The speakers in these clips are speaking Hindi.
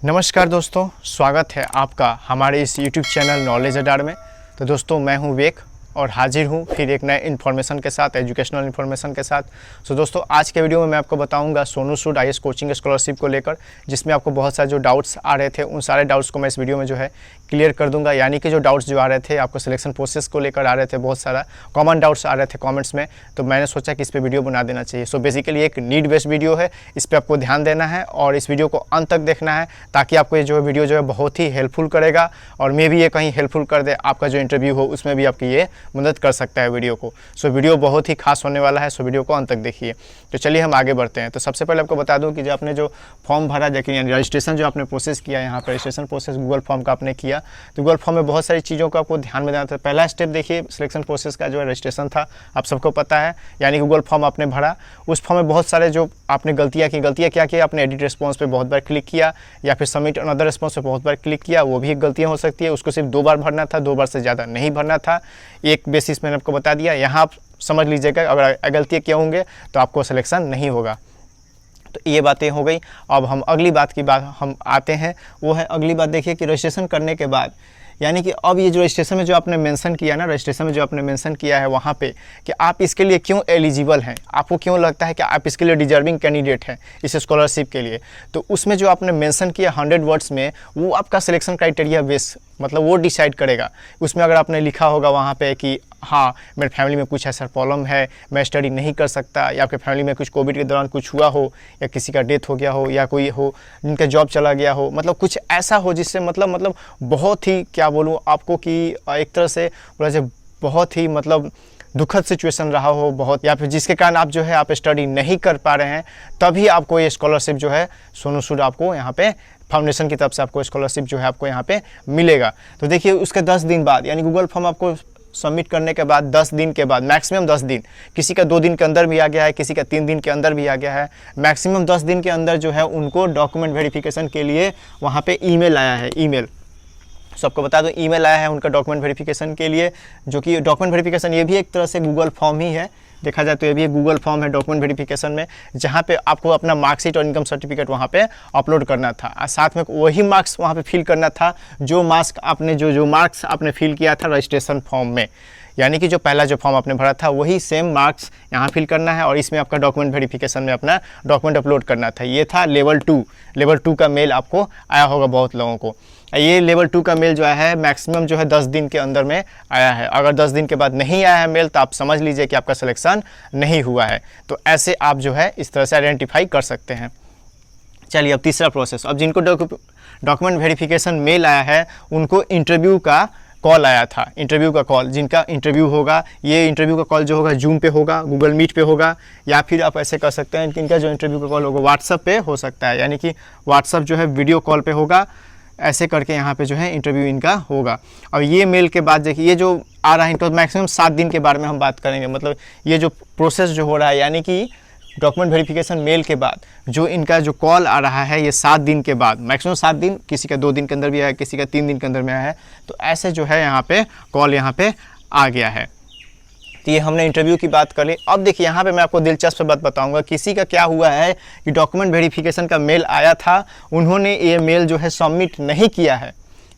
नमस्कार दोस्तों, स्वागत है आपका हमारे इस YouTube चैनल नॉलेज अड्डा में। तो दोस्तों, मैं हूं विवेक और हाजिर हूं फिर एक नए इन्फॉर्मेशन के साथ, एजुकेशनल इन्फॉर्मेशन के साथ। सो दोस्तों, आज के वीडियो में मैं आपको बताऊंगा Sonu Sood IAS coaching scholarship को लेकर, जिसमें आपको बहुत सारे जो डाउट्स आ रहे थे उन सारे डाउट्स को मैं इस वीडियो में जो है क्लियर कर दूंगा। यानी कि जो डाउट्स जो आ रहे थे आपको सिलेक्शन प्रोसेस को लेकर आ रहे थे, बहुत सारा कॉमन डाउट्स आ रहे थे कमेंट्स में, तो मैंने सोचा कि इस पर वीडियो बना देना चाहिए। सो बेसिकली एक नीड बेस्ड वीडियो है, इस पर आपको ध्यान देना है और इस वीडियो को अंत तक देखना है, ताकि आपको ये जो वीडियो जो है बहुत ही हेल्पफुल करेगा और मे भी ये कहीं हेल्पफुल कर दे, आपका जो इंटरव्यू हो उसमें भी आपकी ये मदद कर सकता है वीडियो को। सो वीडियो बहुत ही खास होने वाला है, सो वीडियो को अंत तक देखिए। तो चलिए हम आगे बढ़ते हैं। तो सबसे पहले आपको बता दूं कि जो आपने जो फॉर्म भरा, यानी रजिस्ट्रेशन जो आपने प्रोसेस किया, यहाँ पर रजिस्ट्रेशन प्रोसेस गूगल फॉर्म का आपने किया, तो गूगल फॉर्म में बहुत सारी चीज़ों को आपको ध्यान में देना था। पहला स्टेप देखिए, सिलेक्शन प्रोसेस का जो है रजिस्ट्रेशन था, आप सबको पता है। यानी गूगल फॉर्म आपने भरा, उस फॉर्म में बहुत सारे जो आपने गलतियाँ क्या की, आपने एडिट रिस्पॉन्स पे बहुत बार क्लिक किया या फिर सबमिट अनदर रिस्पॉन्स पे बहुत बार क्लिक किया, वो भी एक गलतियाँ हो सकती है। उसको सिर्फ 2 बार भरना था, 2 बार से ज़्यादा नहीं भरना था। एक बेसिस मैंने आपको बता दिया, यहाँ आप समझ लीजिएगा, अगर गलतियाँ किए होंगे तो आपको सिलेक्शन नहीं होगा। तो ये बातें हो गई। अब हम अगली बात हम आते हैं, वो है अगली बात देखिए कि रजिस्ट्रेशन करने के बाद, यानी कि अब ये जो रजिस्ट्रेशन में जो आपने मेंशन किया ना, रजिस्ट्रेशन में जो आपने मेंशन किया है वहाँ पे कि आप इसके लिए क्यों एलिजिबल हैं, आपको क्यों लगता है कि आप इसके लिए डिजर्विंग कैंडिडेट हैं इस स्कॉलरशिप के लिए, तो उसमें जो आपने मेंशन किया 100 वर्ड्स में, वो आपका सिलेक्शन क्राइटेरिया बेस, मतलब वो डिसाइड करेगा। उसमें अगर आपने लिखा होगा वहाँ पे कि हाँ, मेरे फैमिली में कुछ ऐसा प्रॉब्लम है, मैं स्टडी नहीं कर सकता, या आपके फैमिली में कुछ कोविड के दौरान कुछ हुआ हो, या किसी का डेथ हो गया हो, या कोई हो जिनका जॉब चला गया हो, मतलब कुछ ऐसा हो जिससे मतलब बहुत ही क्या बोलूँ आपको कि एक तरह से बोला जाए बहुत ही मतलब दुखद सिचुएशन रहा हो बहुत, या फिर जिसके कारण आप जो है आप स्टडी नहीं कर पा रहे हैं, तभी आपको ये स्कॉलरशिप जो है सोनू सूद आपको यहाँ पे फाउंडेशन की तरफ से आपको स्कॉलरशिप जो है आपको यहाँ पे मिलेगा। तो देखिए, उसके 10 दिन बाद, यानी गूगल फॉर्म आपको सबमिट करने के बाद 10 दिन के बाद, मैक्सिमम 10 दिन, किसी का 2 दिन के अंदर भी आ गया है, किसी का 3 दिन के अंदर भी आ गया है, मैक्सिमम 10 दिन के अंदर जो है उनको डॉक्यूमेंट वेरिफिकेशन के लिए वहाँ पे ईमेल आया है। ईमेल सबको बता दो, ईमेल आया है उनका डॉक्यूमेंट वेरिफिकेशन के लिए, जो कि डॉक्यूमेंट वेरिफिकेशन ये भी एक तरह से गूगल फॉर्म ही है, देखा जाए तो ये भी एक गूगल फॉर्म है डॉक्यूमेंट वेरिफिकेशन में, जहाँ पे आपको अपना मार्कशीट और इनकम सर्टिफिकेट वहाँ पे अपलोड करना था, और साथ में वही मार्क्स वहाँ पे फिल करना था जो मार्क्स आपने जो मार्क्स आपने फिल किया था रजिस्ट्रेशन फॉर्म में। यानी कि जो पहला जो फॉर्म आपने भरा था वही सेम मार्क्स यहाँ फिल करना है, और इसमें आपका डॉक्यूमेंट वेरिफिकेशन में अपना डॉक्यूमेंट अपलोड करना था। ये था लेवल 2 का मेल आपको आया होगा बहुत लोगों को। ये लेवल 2 का मेल जो आया है मैक्सिमम जो है 10 दिन के अंदर में आया है। अगर 10 दिन के बाद नहीं आया है मेल, तो आप समझ लीजिए कि आपका सिलेक्शन नहीं हुआ है। तो ऐसे आप जो है इस तरह से आइडेंटिफाई कर सकते हैं। चलिए, अब तीसरा प्रोसेस, अब जिनको डॉक्यूमेंट वेरिफिकेशन मेल आया है उनको इंटरव्यू का कॉल आया था। इंटरव्यू का कॉल, जिनका इंटरव्यू होगा, ये इंटरव्यू का कॉल जो होगा जूम पे होगा, गूगल मीट पे होगा, या फिर आप ऐसे कर सकते हैं कि इनका जो इंटरव्यू का कॉल होगा व्हाट्सअप पे हो सकता है, यानी कि व्हाट्सअप जो है वीडियो कॉल पे होगा, ऐसे करके यहाँ पे जो है इंटरव्यू इनका होगा। और ये मेल के बाद देखिए, ये जो आ रहा है इनको मैक्सिमम 7 दिन के बारे में हम बात करेंगे। मतलब ये जो प्रोसेस जो हो रहा है, यानी कि डॉक्यूमेंट वेरिफिकेशन मेल के बाद जो इनका जो कॉल आ रहा है, ये 7 दिन के बाद, मैक्सिमम 7 दिन, किसी का 2 दिन के अंदर भी आया है, किसी का 3 दिन के अंदर में आया है। तो ऐसे जो है यहाँ पे कॉल यहाँ पे आ गया है। तो ये हमने इंटरव्यू की बात कर ली। अब देखिए, यहाँ पे मैं आपको दिलचस्प बात बताऊंगा, किसी का क्या हुआ है कि डॉक्यूमेंट वेरिफिकेशन का मेल आया था, उन्होंने ये मेल जो है सबमिट नहीं किया है,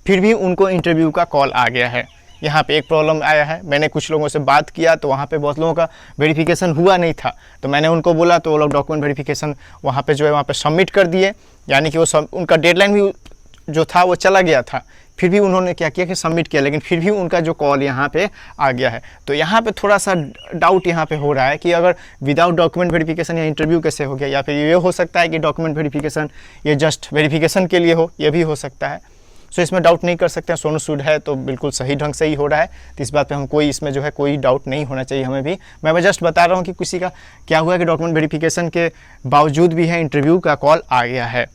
फिर भी उनको इंटरव्यू का कॉल आ गया है। यहाँ पे एक प्रॉब्लम आया है, मैंने कुछ लोगों से बात किया तो वहाँ पे बहुत लोगों का वेरिफिकेशन हुआ नहीं था, तो मैंने उनको बोला, तो वो लोग डॉक्यूमेंट वेरिफिकेशन वहाँ पे जो है वहाँ पे सबमिट कर दिए, यानी कि वो उनका डेडलाइन भी जो था वो चला गया था, फिर भी उन्होंने क्या किया कि सबमिट किया, लेकिन फिर भी उनका जो कॉल यहाँ पे आ गया है। तो यहाँ पे थोड़ा सा डाउट यहाँ पे हो रहा है कि अगर विदाउट डॉक्यूमेंट वेरिफिकेशन या इंटरव्यू कैसे हो गया, या फिर ये हो सकता है कि डॉक्यूमेंट वेरिफिकेशन ये जस्ट वेरिफिकेशन के लिए हो, ये भी हो सकता है। सो इसमें डाउट नहीं कर सकते हैं, सोनू सूद है तो बिल्कुल सही ढंग से ही हो रहा है, तो इस बात पे हम कोई इसमें जो है कोई डाउट नहीं होना चाहिए हमें भी। मैं जस्ट बता रहा हूँ कि किसी का क्या हुआ कि डॉक्यूमेंट वेरिफिकेशन के बावजूद भी है इंटरव्यू का कॉल आ गया है,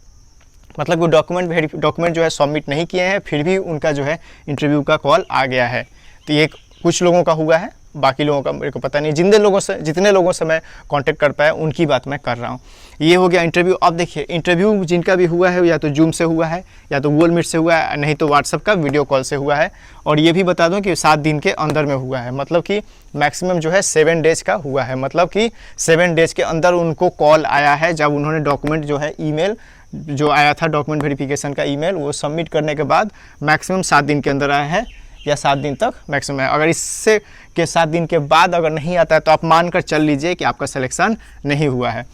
मतलब वो डॉक्यूमेंट जो है सबमिट नहीं किए हैं, फिर भी उनका जो है इंटरव्यू का कॉल आ गया है। तो ये कुछ लोगों का हुआ है, बाकी लोगों का मेरे को पता नहीं। जितने लोगों से मैं कांटेक्ट कर पाया उनकी बात मैं कर रहा हूँ। ये हो गया इंटरव्यू। अब देखिए, इंटरव्यू जिनका भी हुआ है, या तो जूम से हुआ है, या तो गूगल मीट से हुआ है, नहीं तो व्हाट्सअप का वीडियो कॉल से हुआ है। और ये भी बता दूं कि 7 दिन के अंदर में हुआ है, मतलब कि मैक्सिमम जो है 7 डेज का हुआ है, मतलब कि 7 डेज के अंदर उनको कॉल आया है, जब उन्होंने डॉक्यूमेंट जो है ईमेल जो आया था डॉक्यूमेंट वेरिफिकेशन का ईमेल, वो सबमिट करने के बाद मैक्सिमम 7 दिन के अंदर आया है या 7 दिन तक मैक्सिमम है। अगर इससे के 7 दिन के बाद अगर नहीं आता है तो आप मानकर चल लीजिए कि आपका सिलेक्शन नहीं हुआ है।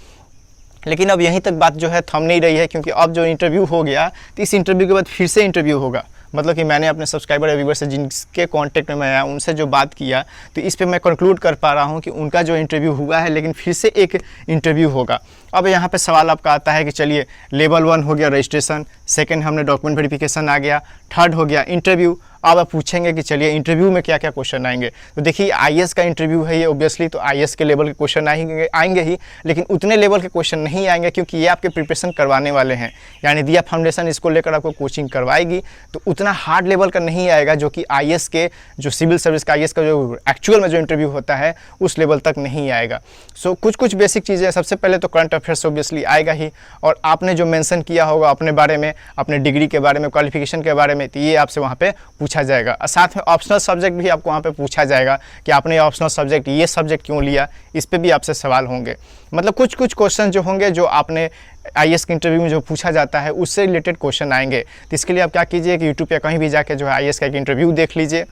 लेकिन अब यहीं तक बात जो है थम नहीं रही है, क्योंकि अब जो इंटरव्यू हो गया तो इस इंटरव्यू के बाद फिर से इंटरव्यू होगा। मतलब कि मैंने अपने सब्सक्राइबर या व्यूअर से जिनके कांटेक्ट में आया उनसे जो बात किया, तो इस पे मैं कंक्लूड कर पा रहा हूँ कि उनका जो इंटरव्यू हुआ है, लेकिन फिर से एक इंटरव्यू होगा। अब यहाँ पे सवाल आपका आता है कि चलिए लेवल 1 हो गया रजिस्ट्रेशन, सेकंड हमने डॉक्यूमेंट वेरिफिकेशन आ गया, थर्ड हो गया इंटरव्यू। अब आप पूछेंगे कि चलिए इंटरव्यू में क्या क्या क्वेश्चन आएंगे। तो देखिए आईएएस का इंटरव्यू है ये, ऑब्वियसली तो आईएएस के लेवल के क्वेश्चन आएंगे ही, लेकिन उतने लेवल के क्वेश्चन नहीं आएंगे, क्योंकि ये आपके प्रिपरेशन करवाने वाले हैं। यानी दिया फाउंडेशन इसको लेकर आपको कोचिंग करवाएगी, तो उतना हार्ड लेवल का नहीं आएगा जो कि आईएएस के जो सिविल सर्विस का आईएएस का जो एक्चुअल में जो इंटरव्यू होता है उस लेवल तक नहीं आएगा। सो कुछ बेसिक चीज़ें, सबसे पहले तो करंट अफेयर्स ऑब्वियसली आएगा ही, और आपने जो मेंशन किया होगा अपने बारे में, अपने डिग्री के बारे में, क्वालिफिकेशन के बारे में, तो ये आपसे वहाँ पे पूछा जाएगा। और साथ में ऑप्शनल सब्जेक्ट भी आपको वहाँ पे पूछा जाएगा कि आपने ऑप्शनल सब्जेक्ट ये सब्जेक्ट क्यों लिया, इस पे भी आपसे सवाल होंगे। मतलब कुछ क्वेश्चन जो होंगे जो आपने आईएएस के इंटरव्यू में जो पूछा जाता है उससे रिलेटेड क्वेश्चन आएंगे। तो इसके लिए आप क्या कीजिए कि यूट्यूब या कहीं भी जाके जो है आईएएस का एक इंटरव्यू देख लीजिए,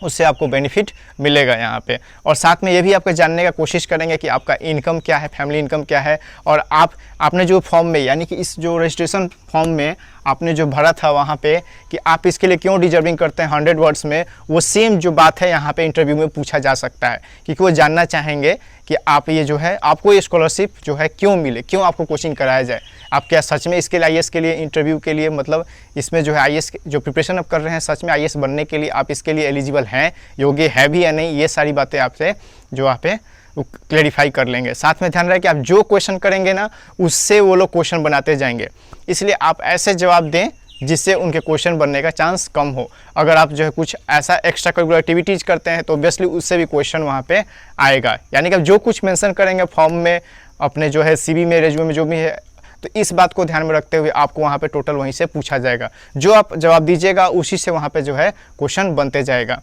उससे आपको बेनिफिट मिलेगा यहाँ पे। और साथ में ये भी आपको जानने का कोशिश करेंगे कि आपका इनकम क्या है, फैमिली इनकम क्या है, और आपने जो फॉर्म में, यानी कि इस जो रजिस्ट्रेशन फॉर्म में आपने जो भरा था वहाँ पे कि आप इसके लिए क्यों डिजर्विंग करते हैं 100 वर्ड्स में, वो सेम जो बात है यहाँ पे इंटरव्यू में पूछा जा सकता है, क्योंकि वो जानना चाहेंगे कि आप ये जो है आपको ये स्कॉलरशिप जो है क्यों मिले, क्यों आपको कोचिंग कराया जाए, आप क्या सच में इसके लिए आईएएस के लिए इंटरव्यू के लिए, मतलब इसमें जो है आईएएस जो प्रिपरेशन आप कर रहे हैं सच में आईएएस बनने के लिए आप इसके लिए एलिजिबल हैं, योग्य है भी या नहीं, ये सारी बातें आपसे जो आप पे क्लेरिफाई कर लेंगे। साथ में ध्यान रहे कि आप जो क्वेश्चन करेंगे ना उससे वो लोग क्वेश्चन बनाते जाएंगे, इसलिए आप ऐसे जवाब दें जिससे उनके क्वेश्चन बनने का चांस कम हो। अगर आप जो है कुछ ऐसा एक्स्ट्रा करिकुलर एक्टिविटीज़ करते हैं तो ऑब्वियसली उससे भी क्वेश्चन वहाँ पे आएगा। यानी कि आप जो कुछ मेंशन करेंगे फॉर्म में, अपने जो है सीवी में, रेज्यूमे में जो भी है, तो इस बात को ध्यान में रखते हुए आपको वहाँ पे टोटल वहीं से पूछा जाएगा। जो आप जवाब दीजिएगा उसी से वहाँ पे जो है क्वेश्चन बनते जाएगा।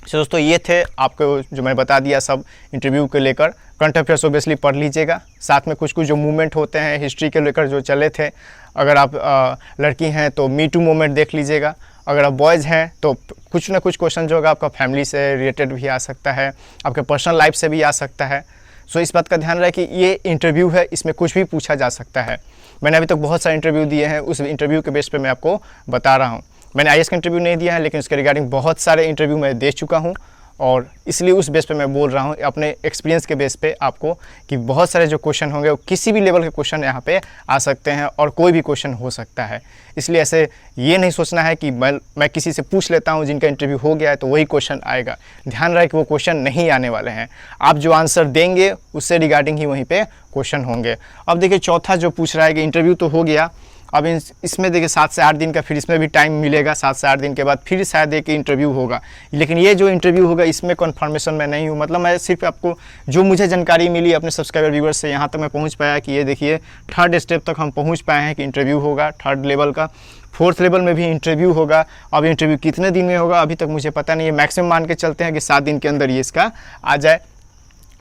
तो दोस्तों ये थे आपको जो मैं बता दिया सब इंटरव्यू के लेकर। करंट अफेयर्स ऑब्वियसली पढ़ लीजिएगा, साथ में कुछ जो मूवमेंट होते हैं हिस्ट्री के लेकर जो चले थे, अगर आप लड़की हैं तो मी टू मूवमेंट देख लीजिएगा, अगर आप बॉयज़ हैं तो कुछ ना कुछ क्वेश्चन जो होगा आपका फैमिली से रिलेटेड भी आ सकता है, आपके पर्सनल लाइफ से भी आ सकता है। सो इस बात का ध्यान रहे कि ये इंटरव्यू है, इसमें कुछ भी पूछा जा सकता है। मैंने अभी तक बहुत सारे इंटरव्यू दिए हैं, उस इंटरव्यू के बेस पे मैं आपको बता रहा हूँ। मैंने आईएएस का इंटरव्यू नहीं दिया है, लेकिन उसके रिगार्डिंग बहुत सारे इंटरव्यू मैं दे चुका हूँ, और इसलिए उस बेस पे मैं बोल रहा हूँ अपने एक्सपीरियंस के बेस पे आपको कि बहुत सारे जो क्वेश्चन होंगे वो किसी भी लेवल के क्वेश्चन यहाँ पे आ सकते हैं और कोई भी क्वेश्चन हो सकता है। इसलिए ऐसे ये नहीं सोचना है कि मैं किसी से पूछ लेता हूँ जिनका इंटरव्यू हो गया है तो वही क्वेश्चन आएगा। ध्यान रहे कि वो क्वेश्चन नहीं आने वाले हैं, आप जो आंसर देंगे उससे रिगार्डिंग ही वहीं पर क्वेश्चन होंगे। अब देखिए चौथा जो पूछ रहा है कि इंटरव्यू तो हो गया, अब इसमें देखिए 7 से 8 दिन का फिर इसमें भी टाइम मिलेगा, 7 से 8 दिन के बाद फिर शायद एक इंटरव्यू होगा। लेकिन ये जो इंटरव्यू होगा इसमें कन्फर्मेशन मैं नहीं हूँ, मतलब मैं सिर्फ आपको जो मुझे जानकारी मिली अपने सब्सक्राइबर व्यूअर्स से यहाँ तक मैं पहुँच पाया कि ये देखिए 3rd स्टेप तक हम पहुँच पाए हैं कि इंटरव्यू होगा 3rd लेवल का। 4th लेवल में भी इंटरव्यू होगा। अब इंटरव्यू कितने दिन में होगा अभी तक मुझे पता नहीं है, मैक्सिमम मान के चलते हैं कि 7 दिन के अंदर ये इसका आ जाए।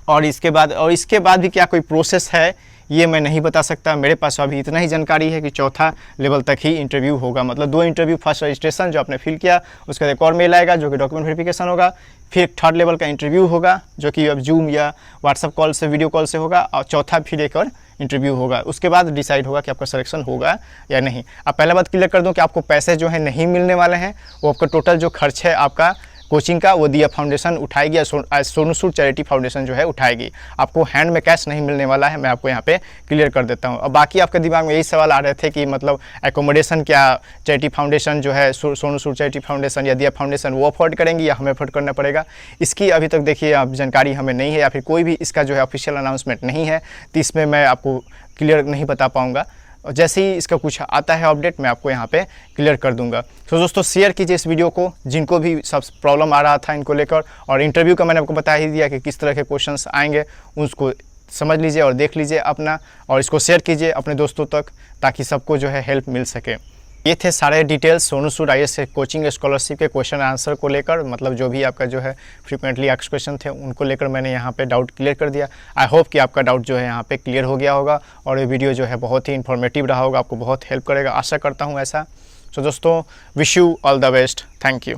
और इसके बाद भी क्या कोई प्रोसेस है ये मैं नहीं बता सकता, मेरे पास अभी इतना ही जानकारी है कि 4था लेवल तक ही इंटरव्यू होगा। मतलब 2 इंटरव्यू, फर्स्ट रजिस्ट्रेशन जो आपने फिल किया, उसका एक और मेल आएगा जो कि डॉक्यूमेंट वेरिफिकेशन होगा, फिर 3rd लेवल का इंटरव्यू होगा जो कि अब जूम या व्हाट्सअप कॉल से, वीडियो कॉल से होगा, और चौथा फिर एक और इंटरव्यू होगा। उसके बाद डिसाइड होगा कि आपका सिलेक्शन होगा या नहीं। अब पहला बात क्लियर कर दूं कि आपको पैसे जो है नहीं मिलने वाले हैं, वो आपका टोटल जो खर्च है आपका कोचिंग का वो दिया फाउंडेशन उठाएगी या सोनू सूद चैरिटी फाउंडेशन जो है उठाएगी। आपको हैंड में कैश नहीं मिलने वाला है, मैं आपको यहाँ पे क्लियर कर देता हूँ। अब बाकी आपके दिमाग में यही सवाल आ रहे थे कि मतलब एकोमोडेशन क्या चैरिटी फाउंडेशन जो है सोनू सूद चैरिटी फाउंडेशन या दिया फाउंडेशन वो अफोर्ड करेंगी या हमें अफोर्ड करना पड़ेगा, इसकी अभी तक देखिए अब जानकारी हमें नहीं है, या फिर कोई भी इसका जो है ऑफिशियल अनाउंसमेंट नहीं है, तो इसमें मैं आपको क्लियर नहीं बता पाऊँगा। और जैसे ही इसका कुछ आता है अपडेट मैं आपको यहाँ पे क्लियर कर दूंगा। तो दोस्तों शेयर कीजिए इस वीडियो को जिनको भी सब प्रॉब्लम आ रहा था इनको लेकर, और इंटरव्यू का मैंने आपको बता ही दिया कि किस तरह के क्वेश्चंस आएंगे, उसको समझ लीजिए और देख लीजिए अपना, और इसको शेयर कीजिए अपने दोस्तों तक ताकि सबको जो है हेल्प मिल सके। ये थे सारे details Sonu Sood IAS coaching scholarship के क्वेश्चन आंसर को लेकर, मतलब जो भी आपका जो है फ्रीक्वेंटली आस्क्ड क्वेश्चन थे उनको लेकर मैंने यहाँ पे डाउट क्लियर कर दिया। आई होप कि आपका डाउट जो है यहाँ पे क्लियर हो गया होगा और ये वीडियो जो है बहुत ही इन्फॉर्मेटिव रहा होगा, आपको बहुत हेल्प करेगा, आशा करता हूँ ऐसा। सो दोस्तों, wish you all the best, thank you.